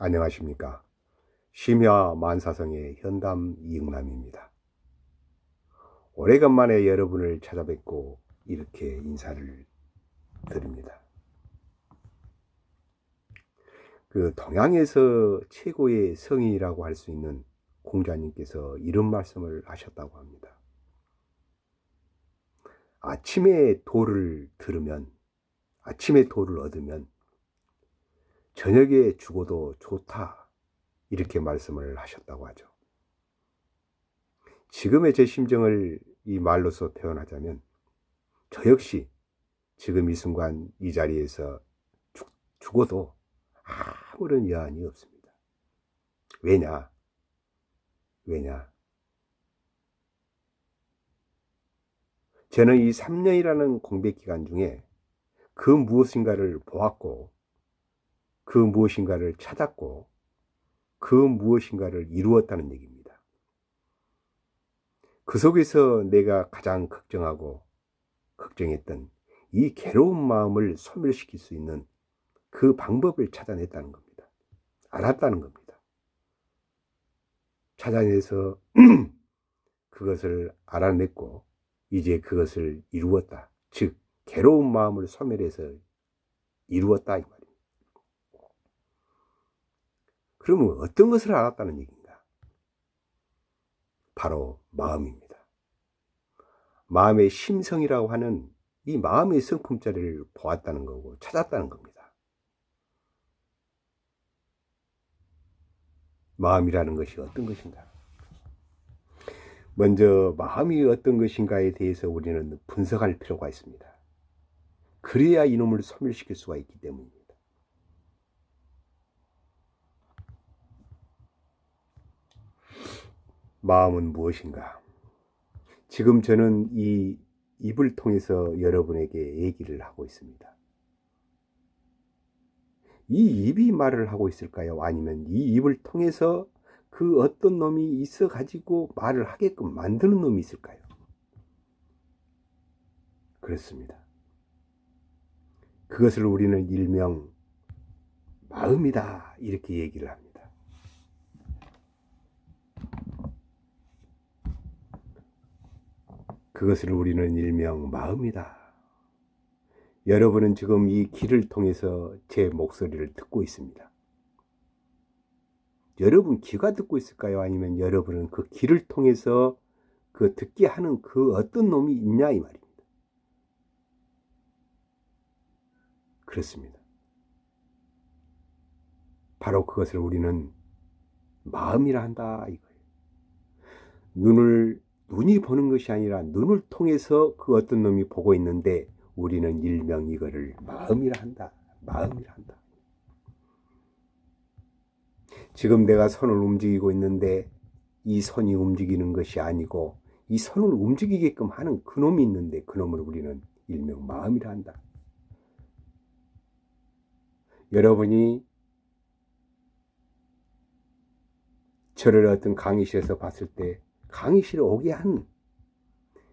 안녕하십니까. 심야 만사성의 현담 이응남입니다. 오래간만에 여러분을 찾아뵙고 이렇게 인사를 드립니다. 동양에서 최고의 성인이라고 할 수 있는 공자님께서 이런 말씀을 하셨다고 합니다. 아침에 도를 얻으면 저녁에 죽어도 좋다, 이렇게 말씀을 하셨다고 하죠. 지금의 제 심정을 이 말로서 표현하자면 저 역시 지금 이 순간 이 자리에서 죽어도 아무런 여한이 없습니다. 왜냐? 저는 이 3년이라는 공백 기간 중에 그 무엇인가를 보았고, 그 무엇인가를 찾았고, 그 무엇인가를 이루었다는 얘기입니다. 그 속에서 내가 가장 걱정했던 이 괴로운 마음을 소멸시킬 수 있는 그 방법을 찾아냈다는 겁니다. 알았다는 겁니다. 찾아내서 그것을 알아냈고 이제 그것을 이루었다. 즉 괴로운 마음을 소멸해서 이루었다, 이 말입니다. 그러면 어떤 것을 알았다는 얘기인가? 바로 마음입니다. 마음의 심성이라고 하는 이 마음의 성품자리를 보았다는 거고 찾았다는 겁니다. 마음이라는 것이 어떤 것인가? 먼저 마음이 어떤 것인가에 대해서 우리는 분석할 필요가 있습니다. 그래야 이놈을 소멸시킬 수가 있기 때문입니다. 마음은 무엇인가? 지금 저는 이 입을 통해서 여러분에게 얘기를 하고 있습니다. 이 입이 말을 하고 있을까요? 아니면 이 입을 통해서 그 어떤 놈이 있어 가지고 말을 하게끔 만드는 놈이 있을까요? 그렇습니다. 그것을 우리는 일명 마음이다, 이렇게 얘기를 합니다. 그것을 우리는 일명 마음이다. 여러분은 지금 이 귀를 통해서 제 목소리를 듣고 있습니다. 여러분 귀가 듣고 있을까요? 아니면 여러분은 그 귀를 통해서 그 듣게 하는 그 어떤 놈이 있냐, 이 말입니다. 그렇습니다. 바로 그것을 우리는 마음이라 한다, 이거예요. 눈이 보는 것이 아니라 눈을 통해서 그 어떤 놈이 보고 있는데 우리는 일명 이거를 마음이라 한다. 지금 내가 손을 움직이고 있는데 이 손이 움직이는 것이 아니고 이 손을 움직이게끔 하는 그 놈이 있는데 그 놈을 우리는 일명 마음이라 한다. 여러분이 저를 어떤 강의실에서 봤을 때 강의실에 오게 한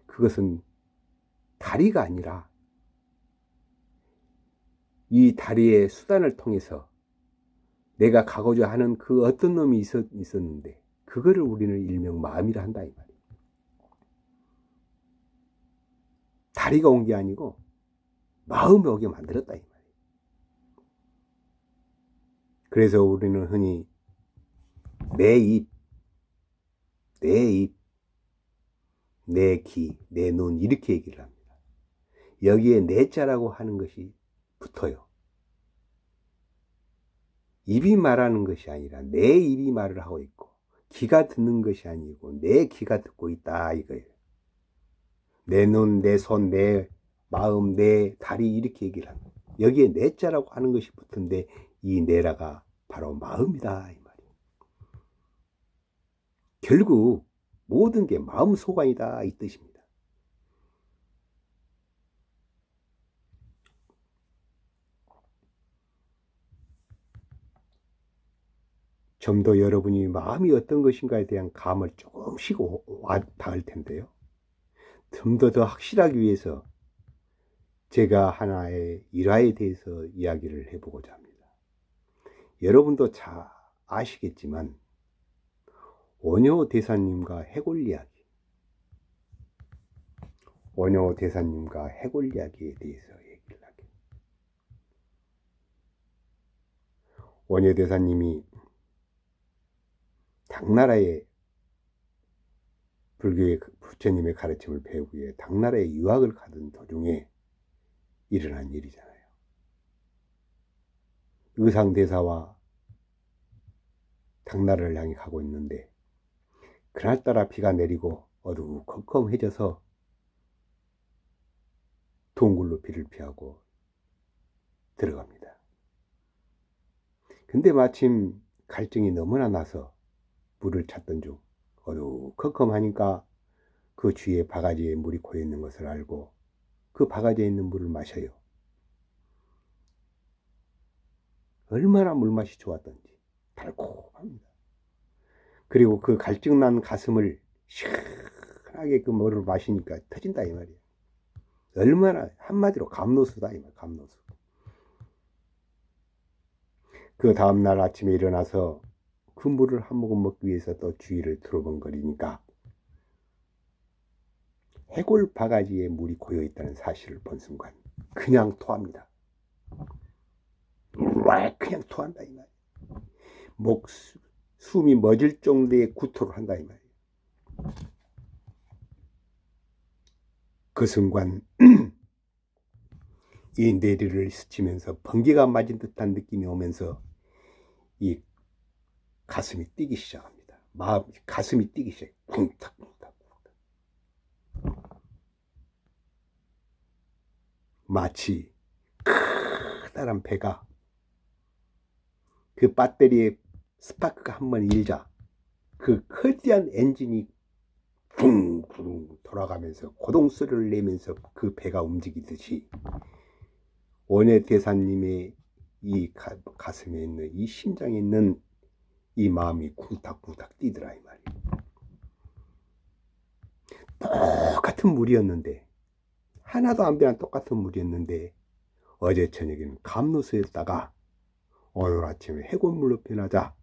그것은 다리가 아니라 이 다리의 수단을 통해서 내가 가고자 하는 그 어떤 놈이 있었는데 그거를 우리는 일명 마음이라 한다, 이 말이에요. 다리가 온 게 아니고 마음이 오게 만들었다, 이 말이에요. 그래서 우리는 흔히 내 입, 내 귀, 내 눈, 이렇게 얘기를 합니다. 여기에 내자라고 하는 것이 붙어요. 입이 말하는 것이 아니라 내 입이 말을 하고 있고 귀가 듣는 것이 아니고 내 귀가 듣고 있다, 이거예요. 내 눈, 내 손, 내 마음, 내 다리, 이렇게 얘기를 합니다. 여기에 내자라고 하는 것이 붙은데 이 내라가 바로 마음이다, 이 말이에요. 결국 모든 게 마음 소관이다, 이 뜻입니다. 좀 더 여러분이 마음이 어떤 것인가에 대한 감을 조금씩 닿을 텐데요. 좀 더 확실하기 위해서 제가 하나의 일화에 대해서 이야기를 해보고자 합니다. 여러분도 아시겠지만 원효 대사님과 해골 이야기, 원효 대사님과 해골 이야기에 대해서 얘기를 하게. 원효 대사님이 당나라의 불교의 부처님의 가르침을 배우기 위해 당나라에 유학을 가던 도중에 일어난 일이잖아요. 의상대사와 당나라를 향해 가고 있는데 그날따라 비가 내리고 어두컴컴해져서 동굴로 비를 피하고 들어갑니다. 근데 마침 갈증이 너무나 나서 물을 찾던 중 어두컴컴하니까 그 주위에 바가지에 물이 고여 있는 것을 알고 그 바가지에 있는 물을 마셔요. 얼마나 물맛이 좋았던지 달콤합니다. 그리고 그 갈증난 가슴을 시원하게 그 물을 마시니까 터진다 이 말이에요. 얼마나 한마디로 감노수다 이 말, 감노수. 그 다음날 아침에 일어나서 그 물을 한 모금 먹기 위해서 또 주위를 두루번거리니까 해골 바가지에 물이 고여 있다는 사실을 본 순간 그냥 토합니다. 그냥 토한다 이 말이에요. 숨이 멎을 정도의 구토를 한다 이 말이에요. 그 순간 이 내리를 스치면서 번개가 맞은 듯한 느낌이 오면서 이 가슴이 뛰기 시작합니다. 가슴이 뛰기 시작해요. 쿵탁쿵탁. 마치 커다란 배가 그 배터리에 스파크가 한번 일자 그 커다란 엔진이 쿵쿵 돌아가면서 고동소리를 내면서 그 배가 움직이듯이 원효 대사님의 이 가슴에 있는 이 심장에 있는 이 마음이 쿵탁쿵탁 뛰더라 이 말이에요. 똑같은 물이었는데 하나도 안 변한 똑같은 물이었는데 어제 저녁에는 감로수였다가 오늘 아침에 해골물로 변하자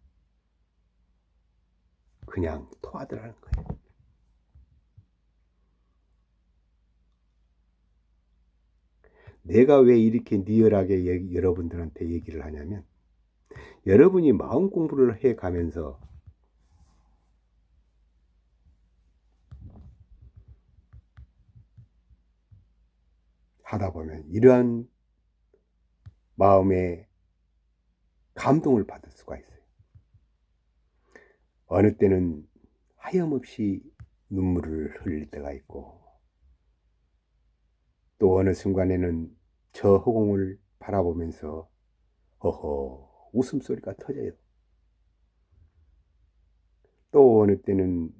그냥 토하더라는 거예요. 내가 왜 이렇게 리얼하게 여러분들한테 얘기를 하냐면 여러분이 마음 공부를 해 가면서 하다 보면 이러한 마음의 감동을 받을 수가 있어요. 어느 때는 하염없이 눈물을 흘릴 때가 있고 또 어느 순간에는 저 허공을 바라보면서 허허 웃음소리가 터져요. 또 어느 때는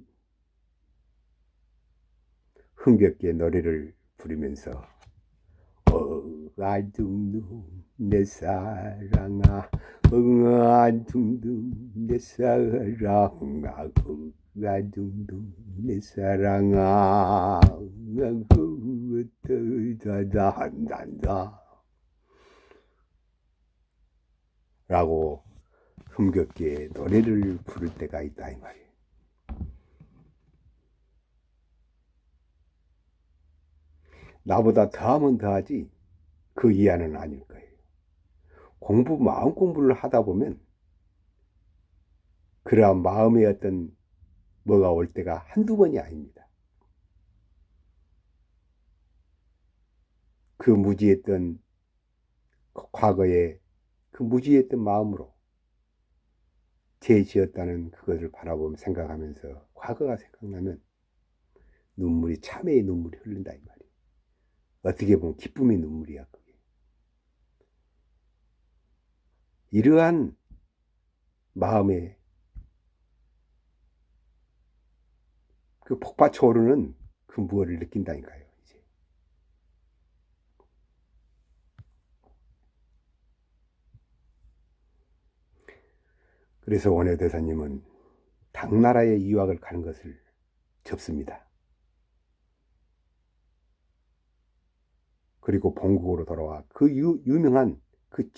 흥겹게 노래를 부르면서 둥둥 내 사랑아 둥둥 내 사랑아 둥둥 내 사랑아 한단다 라고 흥겹게 노래를 부를 때가 있다 이 말이에요. 나보다 더하면 더하지 그 이하는 아닐 거예요. 마음 공부를 하다 보면 그러한 마음의 어떤 뭐가 올 때가 한두 번이 아닙니다. 그 무지했던 과거에 그 무지했던 마음으로 죄 지었다는 그것을 바라보며 생각하면서 과거가 생각나면 눈물이 참회의 눈물이 흐른다 이 말이에요. 어떻게 보면 기쁨의 눈물이야 그게. 이러한 마음에 그 폭받쳐 오르는 그 무엇을 느낀다니까요. 이제. 그래서 원효 대사님은 당나라에 유학을 가는 것을 접습니다. 그리고 본국으로 돌아와 그 유명한 그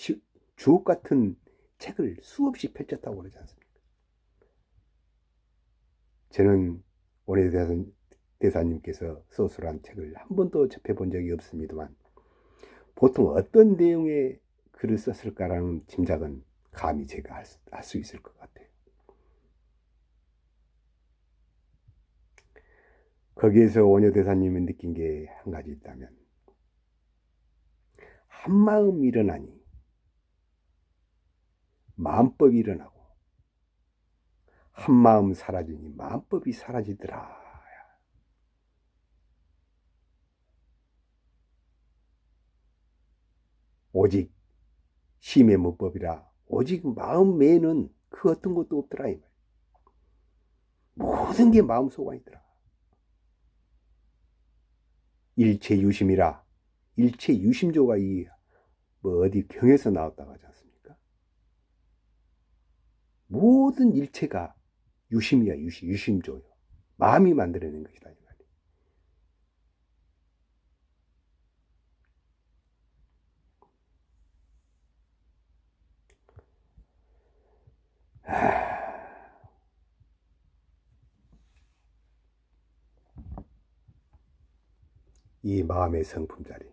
주옥 같은 책을 수없이 펼쳤다고 그러지 않습니까? 저는 원효 대사님께서 소설한 책을 한 번도 접해본 적이 없습니다만 보통 어떤 내용의 글을 썼을까라는 짐작은 감히 제가 할 수 있을 것 같아요. 거기에서 원효 대사님이 느낀 게 한 가지 있다면, 한마음 일어나니 마음법이 일어나고, 한마음 사라지니 마음법이 사라지더라. 오직 심의 문법이라 오직 마음 외에는 그 어떤 것도 없더라. 이 말. 모든 게 마음속 아니더라. 일체유심이라. 일체유심조가 이 뭐 어디 경에서 나왔다고 하지 않습니까? 모든 일체가 유심이야. 유심조요. 마음이 만들어낸 것이다. 이 말이야. 이 마음의 성품자리,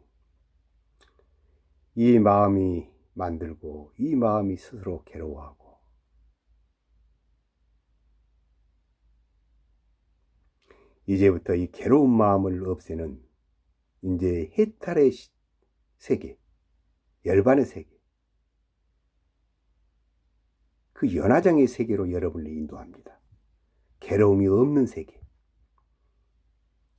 이 마음이 만들고 이 마음이 스스로 괴로워하고, 이제부터 이 괴로운 마음을 없애는 이제 해탈의 세계, 열반의 세계, 그 연화장의 세계로 여러분을 인도합니다. 괴로움이 없는 세계,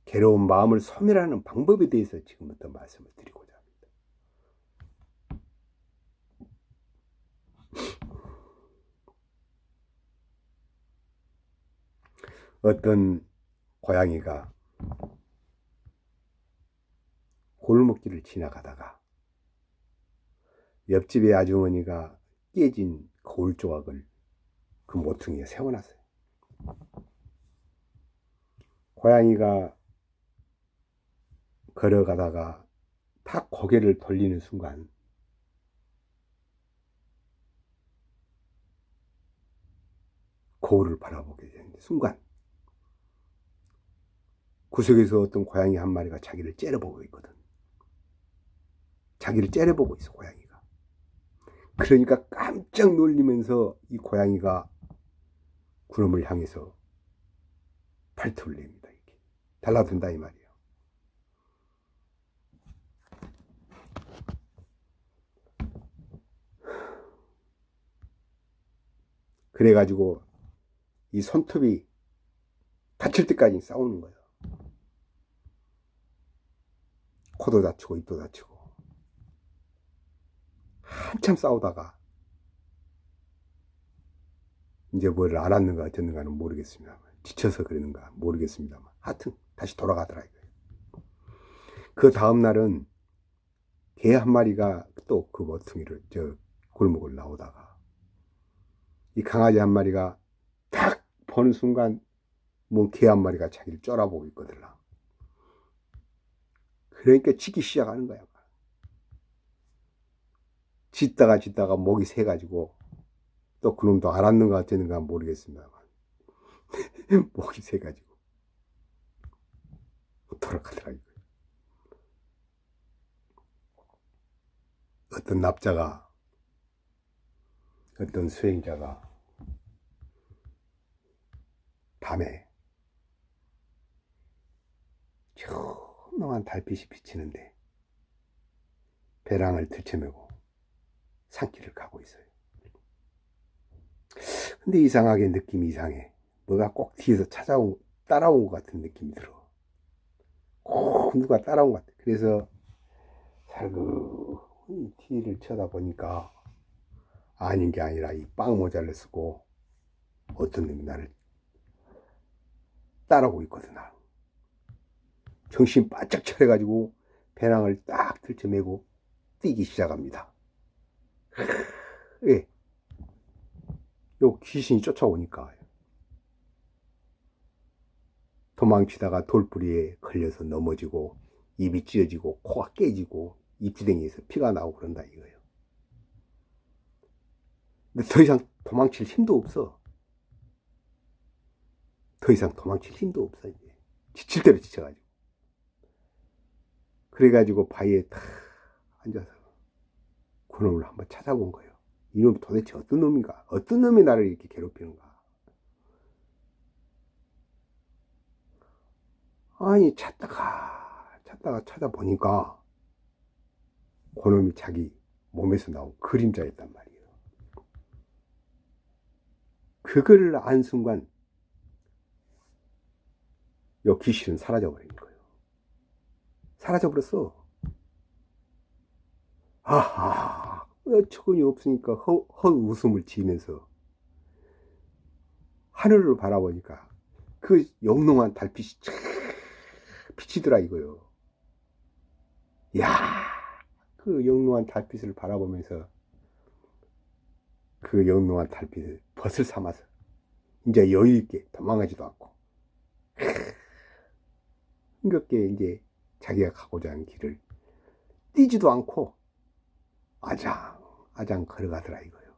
괴로운 마음을 소멸하는 방법에 대해서 지금부터 말씀을 드리고자 합니다. 어떤 고양이가 골목길을 지나가다가 옆집의 아주머니가 깨진 거울 조각을 그 모퉁이에 세워놨어요. 고양이가 걸어가다가 탁 고개를 돌리는 순간 거울을 바라보게 되는 순간 구석에서 어떤 고양이 한 마리가 자기를 째려보고 있거든. 자기를 째려보고 있어, 고양이가. 그러니까 깜짝 놀리면서 이 고양이가 그놈을 향해서 팔뚝을 냅니다. 이렇게 달라든다 이 말이에요. 그래가지고 이 손톱이 다칠 때까지 싸우는 거예요. 코도 다치고 입도 다치고 한참 싸우다가 이제 뭘 알았는가 어쨌는가는 모르겠습니다만, 지쳐서 그러는가 모르겠습니다만, 하여튼 다시 돌아가더라 이거예요. 그 다음날은 개 한 마리가 또 그 모퉁이를 골목을 나오다가 이 강아지 한 마리가 딱 보는 순간 뭐 개 한 마리가 자기를 쫄아보고 있거든. 그러니까 짖기 시작하는 거야. 짖다가 목이 새가지고 또 그놈도 알았는가 어쨌는가 모르겠습니다만 목이 새가지고 돌아가더라 이거예요. 어떤 납자가, 어떤 수행자가 밤에 현명한 달빛이 비치는데 배랑을 들쳐매고 산길을 가고 있어요. 근데 이상하게 느낌이 이상해. 뭐가 꼭 뒤에서 따라온 것 같은 느낌이 들어. 꼭 누가 따라온 것 같아. 그래서 살그이 뒤를 쳐다보니까 아닌 게 아니라 이 빵 모자를 쓰고 어떤 놈이 나를 따라오고 있거든. 정신 바짝 차려가지고 배낭을 딱 들쳐매고 뛰기 시작합니다. 예. 요 귀신이 쫓아오니까 도망치다가 돌부리에 걸려서 넘어지고 입이 찢어지고 코가 깨지고 입지댕이에서 피가 나오고 그런다 이거예요. 근데 더 이상 도망칠 힘도 없어. 더 이상 도망칠 힘도 없어, 이제. 지칠 대로 지쳐가지고. 그래가지고 바위에 탁 앉아서 그놈을 한번 찾아본 거예요. 이놈 도대체 어떤 놈인가? 어떤 놈이 나를 이렇게 괴롭히는가? 아니, 찾다가 찾아보니까 그놈이 자기 몸에서 나온 그림자였단 말이에요. 그거를 안 순간 요 귀신은 사라져버린 거예요. 사라져버렸어. 아하, 어처구니 없으니까 웃음을 지면서 하늘을 바라보니까 그 영롱한 달빛이 쫙 비치더라 이거요. 야, 그 영롱한 달빛을 바라보면서 그 영롱한 달빛을 벗을 삼아서 이제 여유있게 도망가지도 않고 흥겹게 이제 자기가 가고자 하는 길을 뛰지도 않고 아장 걸어가더라 이거요.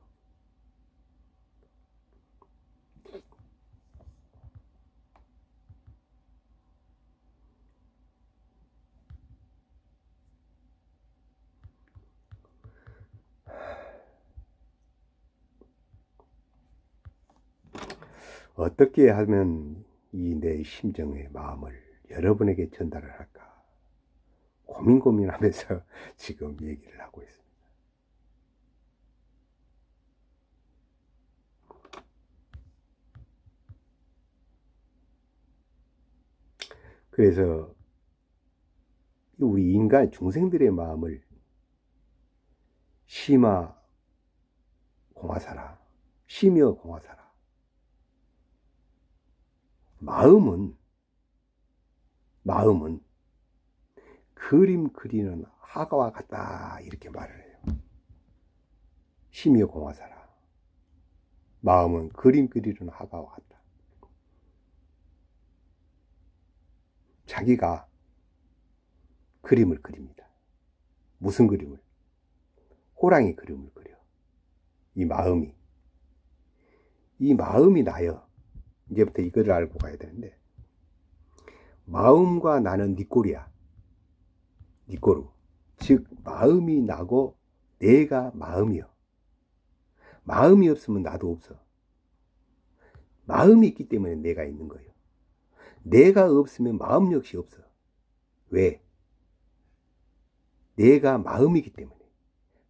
어떻게 하면 이 내 심정의 마음을 여러분에게 전달을 할까 고민하면서 지금 얘기를 하고 있습니다. 그래서 우리 인간 중생들의 마음을 심화 공화사라, 심여 공화사라. 마음은 그림 그리는 화가와 같다 이렇게 말을 해요. 심여 공화사라. 마음은 그림 그리는 화가와 같다. 자기가 그림을 그립니다. 무슨 그림을? 호랑이 그림을 그려. 이 마음이 나요. 이제부터 이거를 알고 가야 되는데, 마음과 나는 니꼬리야. 니꼬루. 즉 마음이 나고 내가 마음이요. 마음이 없으면 나도 없어. 마음이 있기 때문에 내가 있는 거예요. 내가 없으면 마음 역시 없어. 왜? 내가 마음이기 때문에.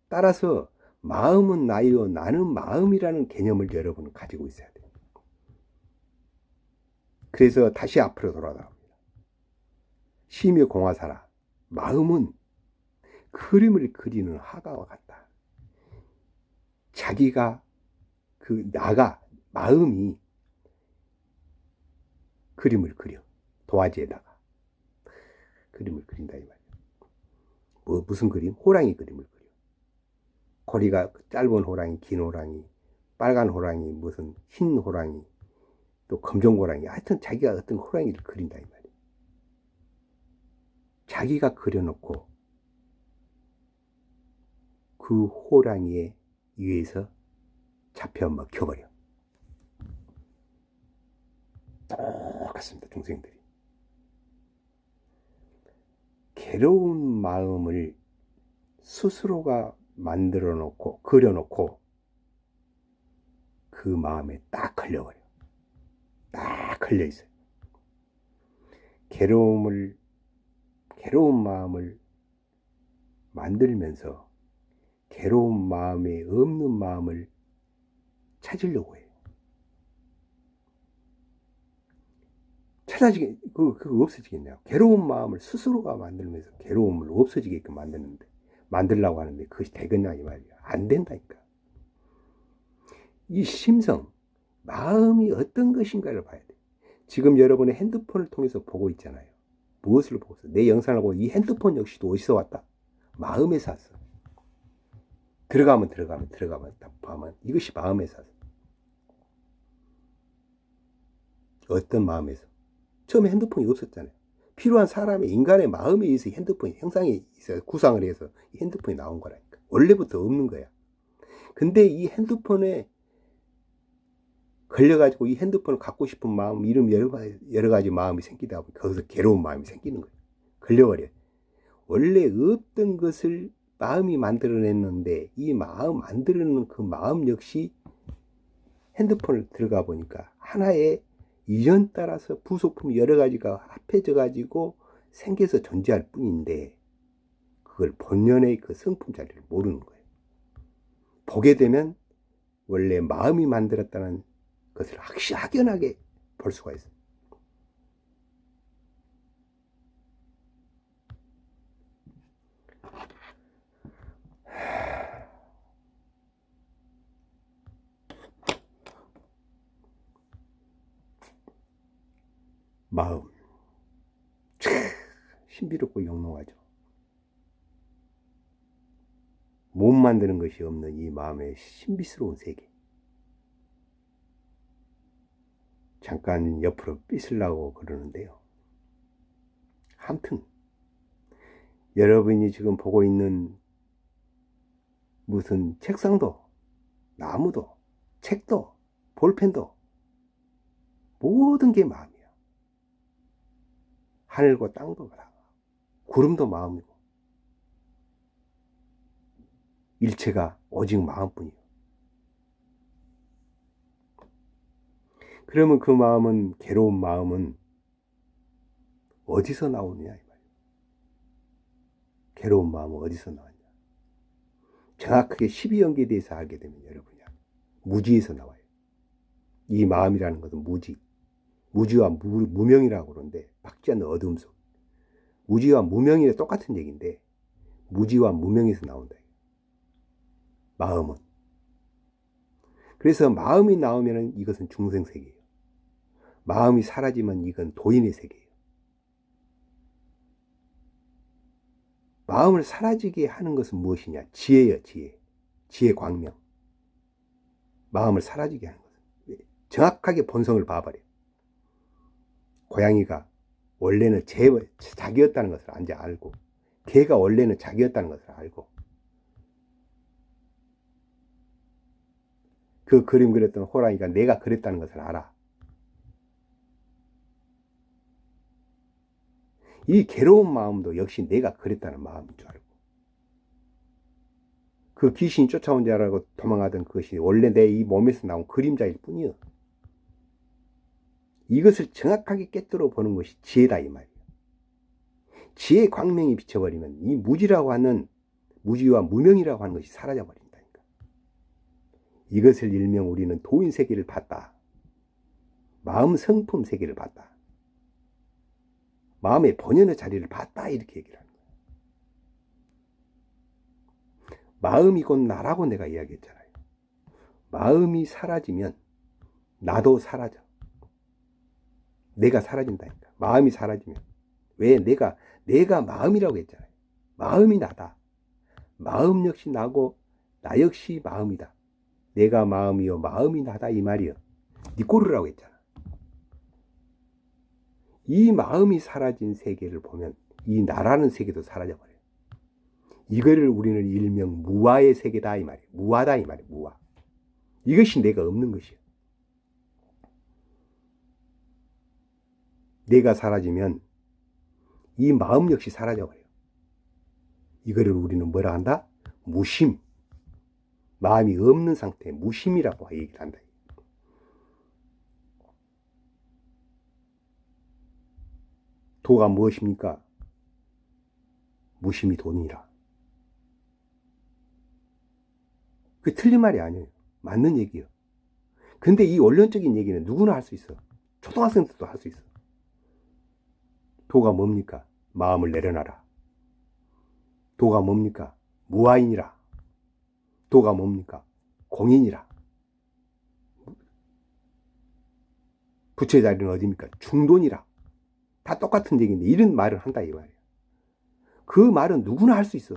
따라서 마음은 나요, 나는 마음이라는 개념을 여러분은 가지고 있어야 돼요. 그래서 다시 앞으로 돌아갑니다. 심여 공화사라. 마음은 그림을 그리는 화가와 같다. 자기가 마음이 그림을 그려. 도화지에다가 그림을 그린다 이 말이에요. 무슨 그림? 호랑이 그림을 그려. 거리가 짧은 호랑이, 긴 호랑이, 빨간 호랑이, 무슨 흰 호랑이, 또 검정 호랑이. 하여튼 자기가 어떤 호랑이를 그린다 이 말이에요. 자기가 그려놓고 그 호랑이에 의해서 잡혀 먹혀버려. 똑같습니다. 중생들이. 괴로운 마음을 스스로가 만들어 놓고 그려놓고 그 마음에 딱 걸려버려. 딱 걸려있어요. 괴로운 마음을 만들면서 괴로운 마음에 없는 마음을 찾으려고 해요. 그거 없어지겠네요. 괴로운 마음을 스스로가 만들면서 괴로움을 없어지게끔 만들려고 하는데 그것이 되겠냐 이 말이에요. 안 된다니까. 이 심성, 마음이 어떤 것인가를 봐야 돼. 지금 여러분의 핸드폰을 통해서 보고 있잖아요. 무엇을 보고 있어? 내 영상을 보고 이 핸드폰 역시도 어디서 왔다? 마음에서 왔어. 들어가면 보면 이것이 마음에서 왔어. 어떤 마음에서? 처음에 핸드폰이 없었잖아요. 필요한 사람의 인간의 마음에 의해서 핸드폰이 형상이 있어요. 구상을 해서 이 핸드폰이 나온 거라니까. 원래부터 없는 거야. 근데 이 핸드폰에 걸려가지고 이 핸드폰을 갖고 싶은 마음, 이런 여러 가지 마음이 생기다 보니 거기서 괴로운 마음이 생기는 거예요. 걸려버려요. 원래 없던 것을 마음이 만들어냈는데 이 마음 만들어내는 그 마음 역시 핸드폰을 들어가 보니까 하나의 이전 따라서 부속품이 여러 가지가 합해져 가지고 생겨서 존재할 뿐인데 그걸 본연의 그 성품 자리를 모르는 거예요. 보게 되면 원래 마음이 만들었다는 것을 확연하게 볼 수가 있어요. 마음 참 신비롭고 영롱하죠. 못 만드는 것이 없는 이 마음의 신비스러운 세계. 잠깐 옆으로 삐슬라고 그러는데요. 아무튼 여러분이 지금 보고 있는 무슨 책상도 나무도 책도 볼펜도 모든 게 마음이야. 하늘과 땅도 구름도 마음이고 일체가 오직 마음뿐이요. 그러면 그 마음은, 괴로운 마음은 어디서 나오느냐 이 말이에요. 괴로운 마음은 어디서 나왔냐. 정확하게 12연계에 대해서 알게 되면 여러분이 무지에서 나와요. 이 마음이라는 것은 무지와 무명이라고 그러는데 박지 않는 어둠 속. 무지와 무명이 똑같은 얘기인데 무지와 무명에서 나온다. 마음은. 그래서 마음이 나오면 이것은 중생세계예요. 마음이 사라지면 이건 도인의 세계예요. 마음을 사라지게 하는 것은 무엇이냐? 지혜예요, 지혜. 지혜 광명. 마음을 사라지게 하는 것은. 정확하게 본성을 봐버려요. 고양이가 원래는 자기였다는 것을 이제 알고, 개가 원래는 자기였다는 것을 알고, 그 그림 그렸던 호랑이가 내가 그랬다는 것을 알아. 이 괴로운 마음도 역시 내가 그랬다는 마음인 줄 알고, 그 귀신이 쫓아온 줄 알고 도망하던 그것이 원래 내 이 몸에서 나온 그림자일 뿐이요. 이것을 정확하게 깨뜨려 보는 것이 지혜다 이 말이에요. 지혜의 광명이 비쳐버리면 이 무지라고 하는, 무지와 무명이라고 하는 것이 사라져 버린다니까. 이것을 일명 우리는 도인 세계를 봤다. 마음 성품 세계를 봤다. 마음의 본연의 자리를 봤다, 이렇게 얘기를 하는 거예요. 마음이 곧 나라고 내가 이야기했잖아요. 마음이 사라지면 나도 사라져. 내가 사라진다니까. 마음이 사라지면. 왜? 내가 마음이라고 했잖아요. 마음이 나다. 마음 역시 나고 나 역시 마음이다. 내가 마음이요 마음이 나다 이 말이요. 니꼬르라고 했잖아. 이 마음이 사라진 세계를 보면 이 나라는 세계도 사라져버려요. 이거를 우리는 일명 무아의 세계다 이 말이에요. 무아다 이 말이에요. 무아. 이것이 내가 없는 것이에요. 내가 사라지면 이 마음 역시 사라져버려요. 이거를 우리는 뭐라 한다? 무심. 마음이 없는 상태, 무심이라고 얘기를 한다. 도가 무엇입니까? 무심이 돈이라. 그게 틀린 말이 아니에요. 맞는 얘기예요. 근데 이 원론적인 얘기는 누구나 할 수 있어. 초등학생들도 할 수 있어. 도가 뭡니까? 마음을 내려놔라. 도가 뭡니까? 무아인이라. 도가 뭡니까? 공인이라. 부처의 자리는 어디입니까? 중돈이라. 다 똑같은 얘기인데 이런 말을 한다 이 말이에요. 그 말은 누구나 할 수 있어.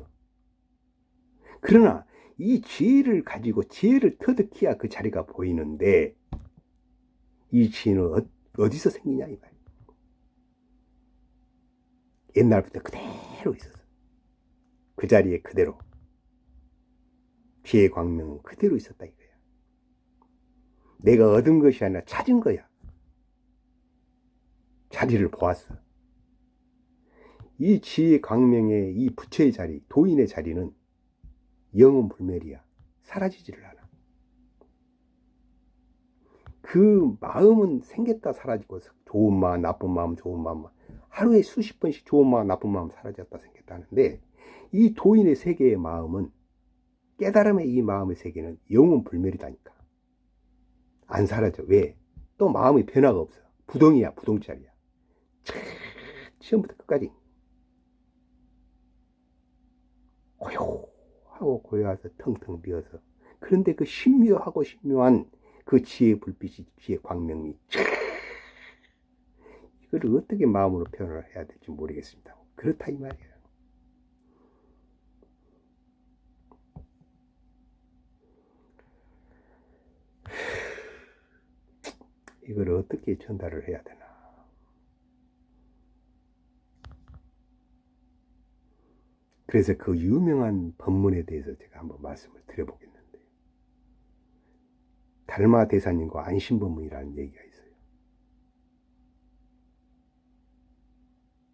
그러나 이 지혜를 가지고 지혜를 터득해야 그 자리가 보이는데 이 지혜는 어디서 생기냐 이 말이에요. 옛날부터 그대로 있었어. 그 자리에 그대로. 지혜 광명은 그대로 있었다 이거야. 내가 얻은 것이 아니라 찾은 거야. 자리를 보았어. 이 지혜 광명의 이 부처의 자리, 도인의 자리는 영원 불멸이야. 사라지지를 않아. 그 마음은 생겼다 사라지고, 좋은 마음, 나쁜 마음, 좋은 마음, 하루에 수십 번씩 좋은 마음, 나쁜 마음 사라졌다 생겼다 하는데, 이 도인의 세계의 마음은, 깨달음의 이 마음의 세계는 영원 불멸이다니까. 안 사라져. 왜? 또 마음의 변화가 없어. 부동이야, 부동짜리야. 처음부터 끝까지 고요하고 고요해서 텅텅 비어서. 그런데 그 신묘하고 신묘한 그 지혜의 불빛이, 지혜의 광명이, 이걸 어떻게 마음으로 표현을 해야 될지 모르겠습니다. 그렇다 이 말이에요. 이걸 어떻게 전달을 해야 되나. 그래서 그 유명한 법문에 대해서 제가 한번 말씀을 드려보겠는데, 달마 대사님과 안심법문이라는 얘기가 있어요.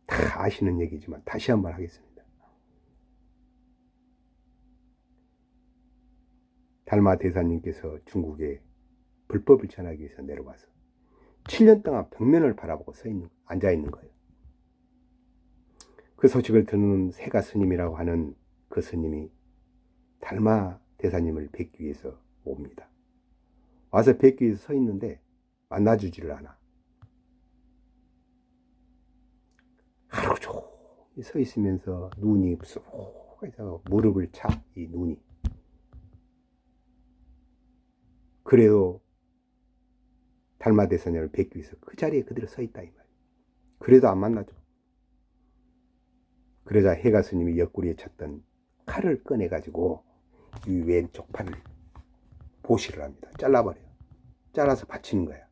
다 아시는 얘기지만 다시 한번 하겠습니다. 달마 대사님께서 중국에 불법을 전하기 위해서 내려와서 7년 동안 벽면을 바라보고 앉아 있는 거예요. 그 소식을 듣는 세가 스님이라고 하는 그 스님이 달마 대사님을 뵙기 위해서 옵니다. 와서 뵙기 위해서 서 있는데 만나주지를 않아. 하루 종일 서 있으면서 눈이 쑥해서 무릎을 차, 이 눈이. 그래도 달마 대사님을 뵙기 위해서 그 자리에 그대로 서 있다 이 말이에요. 그래도 안 만나죠. 그러자 해가 스님이 옆구리에 쳤던 칼을 꺼내가지고 이 왼쪽 팔을 보시를 합니다. 잘라버려요. 잘라서 바치는 거야.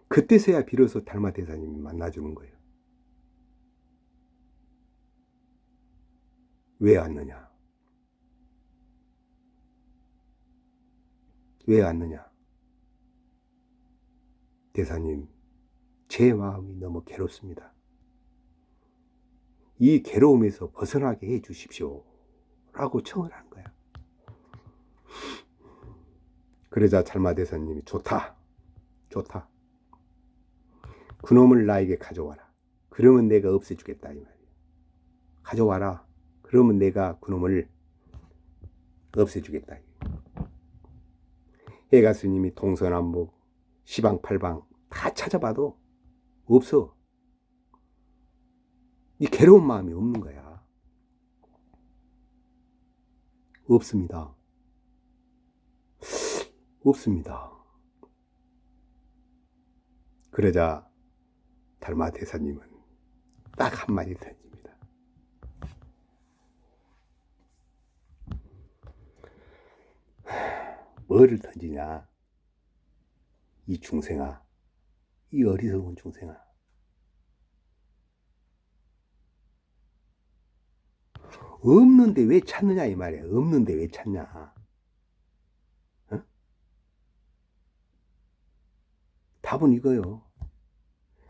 그때서야 비로소 달마 대사님이 만나주는 거예요. 왜 왔느냐? 왜 왔느냐? 대사님, 제 마음이 너무 괴롭습니다. 이 괴로움에서 벗어나게 해 주십시오. 라고 청을 한 거야. 그러자 달마 대사님이 좋다. 좋다. 그놈을 나에게 가져와라. 그러면 내가 없애주겠다 이 말이에요. 가져와라. 그러면 내가 그놈을 없애주겠다. 해가 스님이 동서남북 시방팔방 다 찾아봐도 없어. 이 괴로운 마음이 없는 거야. 없습니다. 없습니다. 그러자 달마 대사님은 딱 한마디 던집니다. 뭐를 던지냐? 이 중생아, 이 어리석은 중생아, 없는데 왜 찾느냐 이 말이야. 없는데 왜 찾냐? 어? 답은 이거요.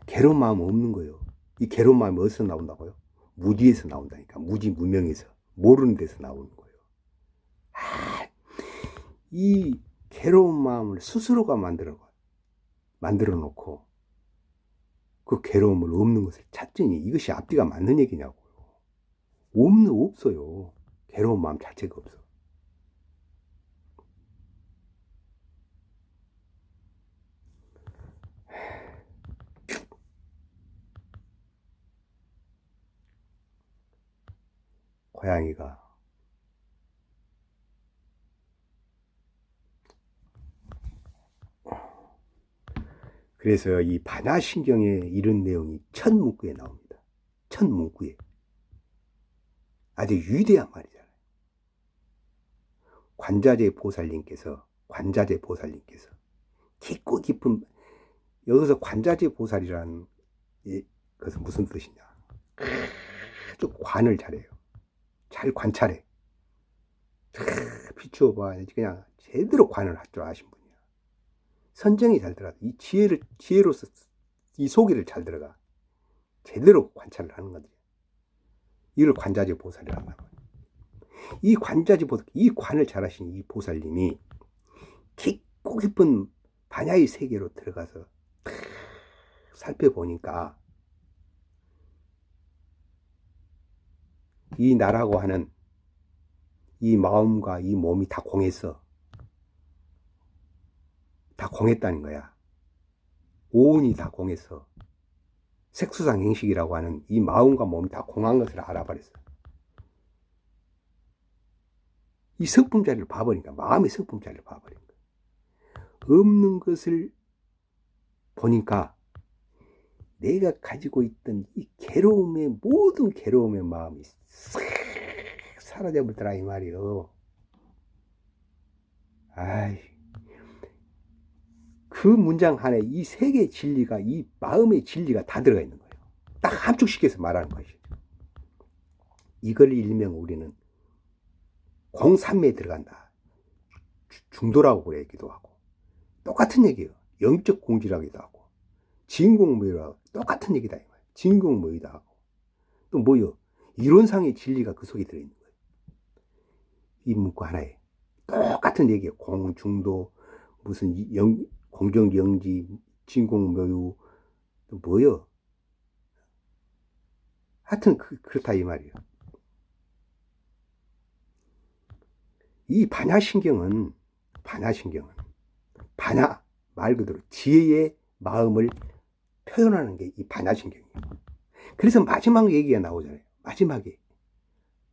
괴로운 마음은 없는 거예요. 이 괴로운 마음이 어디서 나온다고요? 무지에서 나온다니까. 무지 무명에서, 모르는 데서 나오는 거예요. 이 괴로운 마음을 스스로가 만들어 놓고 그 괴로움을 없는 것을 찾더니 이것이 앞뒤가 맞는 얘기냐고요. 없어요. 괴로운 마음 자체가 없어. 고양이가 그래서 이 반야신경에 이런 내용이 첫 문구에 나옵니다. 첫 문구에. 아주 위대한 말이잖아요. 관자재 보살님께서 깊고 깊은, 여기서 관자재 보살이라는 것은 무슨 뜻이냐? 아주 관을 잘해요. 잘 관찰해. 비추어 봐야지. 그냥 제대로 관을 할 줄 아신 분이야. 선정이 잘 들어가. 이 지혜로서 이 소기를 잘 들어가. 제대로 관찰을 하는 거지. 이걸 관자지 보살이라고 하는 거야. 이 관자지 보살, 이 관을 잘 하신 이 보살님이 깊고 깊은 반야의 세계로 들어가서 살펴보니까 이 나라고 하는 이 마음과 이 몸이 다 공했어. 다 공했다는 거야. 오온이 다 공했어. 색수상 행식이라고 하는 이 마음과 몸이 다 공한 것을 알아버렸어. 이 성품자리를 봐버리니까, 마음의 성품자리를 봐버리니까, 없는 것을 보니까 내가 가지고 있던 이 괴로움의, 모든 괴로움의 마음이 싹 사라져버리더라 이 말이요. 아이, 그 문장 안에 이 세계의 진리가, 이 마음의 진리가 다 들어가 있는 거예요. 딱 함축시켜서 말하는 것이죠. 이걸 일명 우리는 공삼매에 들어간다, 중도라고 그러기도 하고, 똑같은 얘기예요. 영적 공지라기도 하고, 진공무의라고 똑같은 얘기다 이 말이에요. 진공무의다 하고, 또 뭐요? 이론상의 진리가 그 속에 들어있는 거예요. 이 문구 하나에 똑같은 얘기예요. 공중도, 무슨 공정영지, 진공묘유, 또 뭐요? 하여튼 그렇다 이 말이에요. 이 반야신경은 반야 말 그대로 지혜의 마음을 표현하는 게 이 반야신경이에요. 그래서 마지막 얘기가 나오잖아요. 마지막에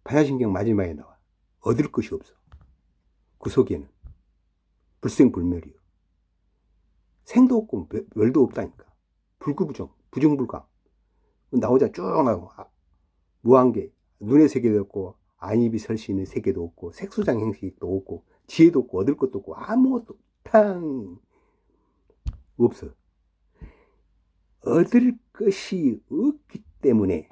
반야신경 마지막에 나와. 얻을 것이 없어. 그 속에는 불생불멸이요. 생도 없고 멸도 없다니까. 불구부정, 부정불강 나오자 쭉 나오고, 무한계, 눈의 세계도 없고, 안입이 설 수 있는 세계도 없고, 색수장 행식도 없고, 지혜도 없고, 얻을 것도 없고, 아무것도 탕 없어. 얻을 것이 없기 때문에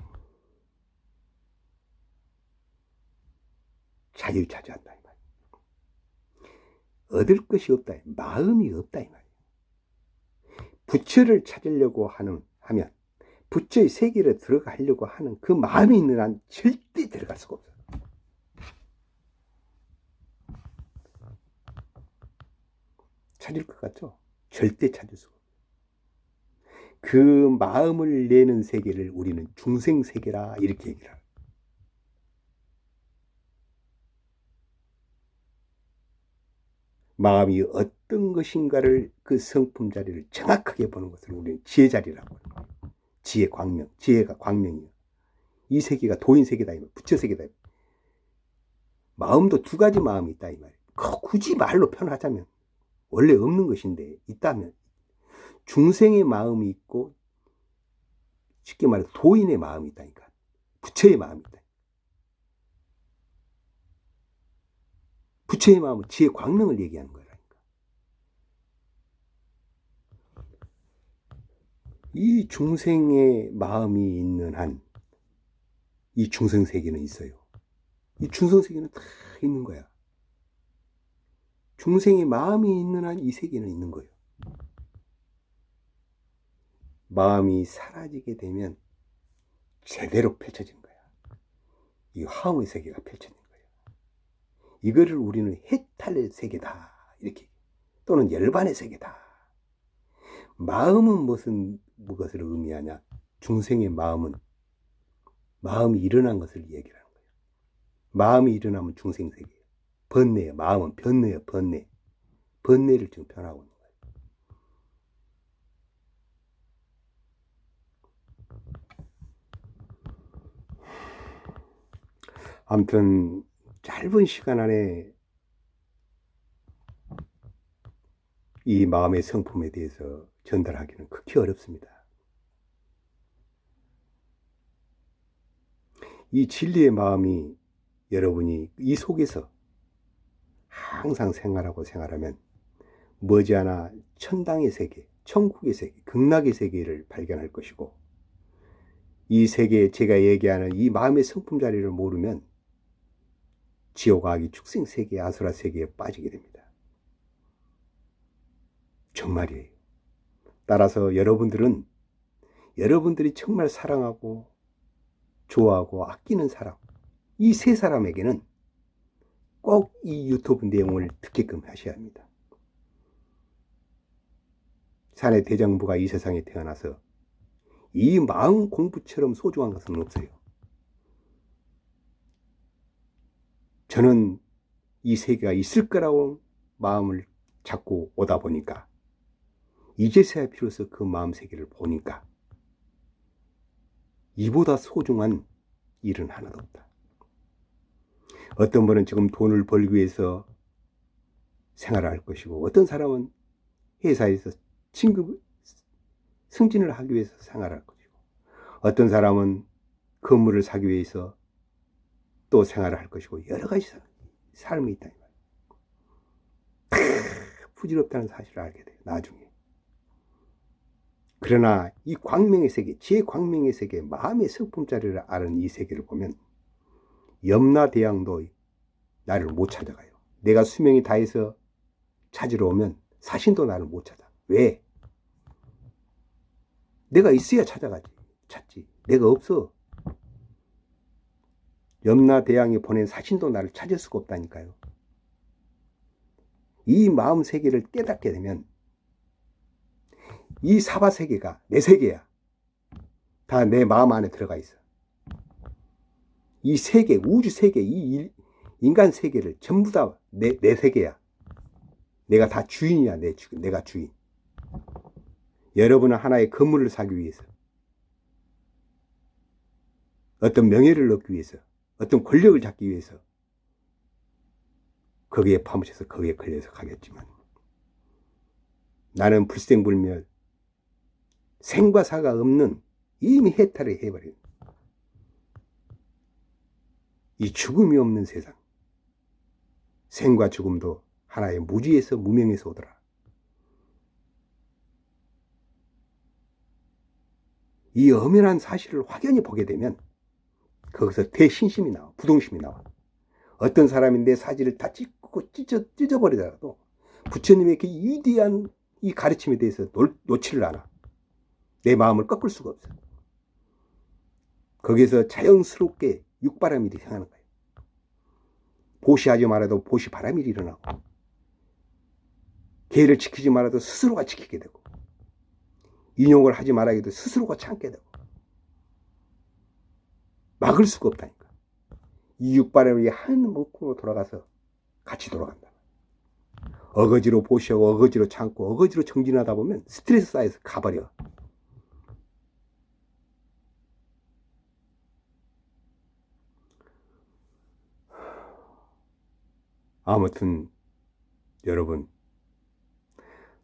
자유자재한다 이 말이야. 얻을 것이 없다, 마음이 없다 이 말이야. 부처를 찾으려고 하면, 부처의 세계로 들어가려고 하는 그 마음이 있는 한 절대 들어갈 수가 없어. 찾을 것 같죠? 절대 찾을 수가 없어. 그 마음을 내는 세계를 우리는 중생세계라 이렇게 얘기를 합니다. 마음이 어떤 것인가를, 그 성품 자리를 정확하게 보는 것을 우리는 지혜 자리라고 합니다. 지혜 광명, 지혜가 광명이에요. 이 세계가 도인 세계다, 부처 세계다. 마음도 두 가지 마음이 있다 이 말이에요. 굳이 말로 표현하자면 원래 없는 것인데 있다면, 중생의 마음이 있고, 쉽게 말해 도인의 마음이 있다니까. 부처의 마음이 있다. 부처의 마음은 지혜 광명을 얘기하는 거라니까. 이 중생의 마음이 있는 한 이 중생세계는 있어요. 이 중생세계는 다 있는 거야. 중생의 마음이 있는 한 이 세계는 있는 거예요. 마음이 사라지게 되면 제대로 펼쳐진 거야. 이 화음의 세계가 펼쳐진 거예요. 이거를 우리는 해탈의 세계다 이렇게, 또는 열반의 세계다. 마음은 무엇을 의미하냐? 중생의 마음은 마음이 일어난 것을 얘기하는 거예요. 마음이 일어나면 중생세계예요. 번뇌예요. 마음은 번뇌예요. 번뇌를 지금 표현하고 있는 거예요. 아무튼 짧은 시간 안에 이 마음의 성품에 대해서 전달하기는 극히 어렵습니다. 이 진리의 마음이 여러분이 이 속에서 항상 생활하면 머지않아 천당의 세계, 천국의 세계, 극락의 세계를 발견할 것이고, 이 세계에 제가 얘기하는 이 마음의 성품 자리를 모르면 지옥아기 축생세계 아수라세계에 빠지게 됩니다. 정말이에요. 따라서 여러분들이 정말 사랑하고 좋아하고 아끼는 사람, 이 세 사람에게는 꼭 이 유튜브 내용을 듣게끔 하셔야 합니다. 사내 대장부가 이 세상에 태어나서 이 마음 공부처럼 소중한 것은 없어요. 저는 이 세계가 있을 거라고 마음을 잡고 오다 보니까 이제서야 비로소 그 마음 세계를 보니까 이보다 소중한 일은 하나도 없다. 어떤 분은 지금 돈을 벌기 위해서 생활을 할 것이고, 어떤 사람은 회사에서 승진을 하기 위해서 생활할 것이고, 어떤 사람은 건물을 사기 위해서 또 생활을 할 것이고, 여러 가지 삶이 있다. 부질없다는 사실을 알게 돼요, 나중에. 그러나 이 광명의 세계, 제 광명의 세계, 마음의 성품자리를 아는 이 세계를 보면 염라대왕도 나를 못 찾아가요. 내가 수명이 다해서 찾으러 오면 사신도 나를 못 찾아. 왜? 내가 있어야 찾지. 내가 없어. 염라대왕이 보낸 사신도 나를 찾을 수가 없다니까요. 이 마음 세계를 깨닫게 되면 이 사바 세계가 내 세계야. 다 내 마음 안에 들어가 있어. 이 세계, 우주 세계, 이 인간 세계를 전부 다 내 세계야. 내가 다 주인이야. 내가 주인. 여러분은 하나의 건물을 사기 위해서, 어떤 명예를 얻기 위해서, 어떤 권력을 잡기 위해서 거기에 파묻혀서 거기에 걸려서 가겠지만, 나는 불생불멸, 생과 사가 없는, 이미 해탈을 해버린 이 죽음이 없는 세상. 생과 죽음도 하나의 무지에서 무명에서 오더라. 이 엄연한 사실을 확연히 보게 되면 거기서 대신심이 나와, 부동심이 나와. 어떤 사람이 내 사지를 다 찢어버리더라도 부처님의 그 위대한 이 가르침에 대해서 놓지를 않아. 내 마음을 꺾을 수가 없어. 거기서 자연스럽게 육바람일이 생기는 거예요. 보시하지 말아도 보시바람일이 일어나고, 계를 지키지 말아도 스스로가 지키게 되고, 인용을 하지 말아야 해도 스스로가 참게 되고, 막을 수가 없다니까. 이 육바람일이 한 몸으로 돌아가서 같이 돌아간다. 어거지로 보시하고 어거지로 참고 어거지로 정진하다 보면 스트레스 쌓여서 가버려. 아무튼 여러분,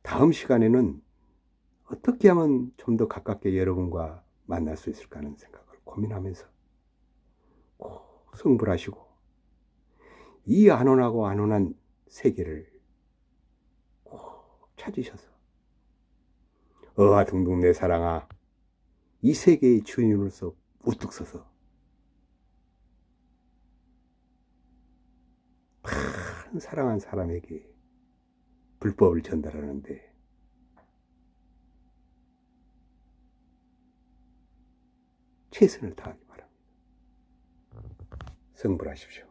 다음 시간에는 어떻게 하면 좀 더 가깝게 여러분과 만날 수 있을까 하는 생각을 고민하면서 꼭 성불하시고 이 안온하고 안온한 세계를 꼭 찾으셔서 어하둥둥 내 사랑아, 이 세계의 주인으로서 우뚝 서서 큰 사랑한 사람에게 불법을 전달하는데 최선을 다하기 바랍니다. 성불하십시오.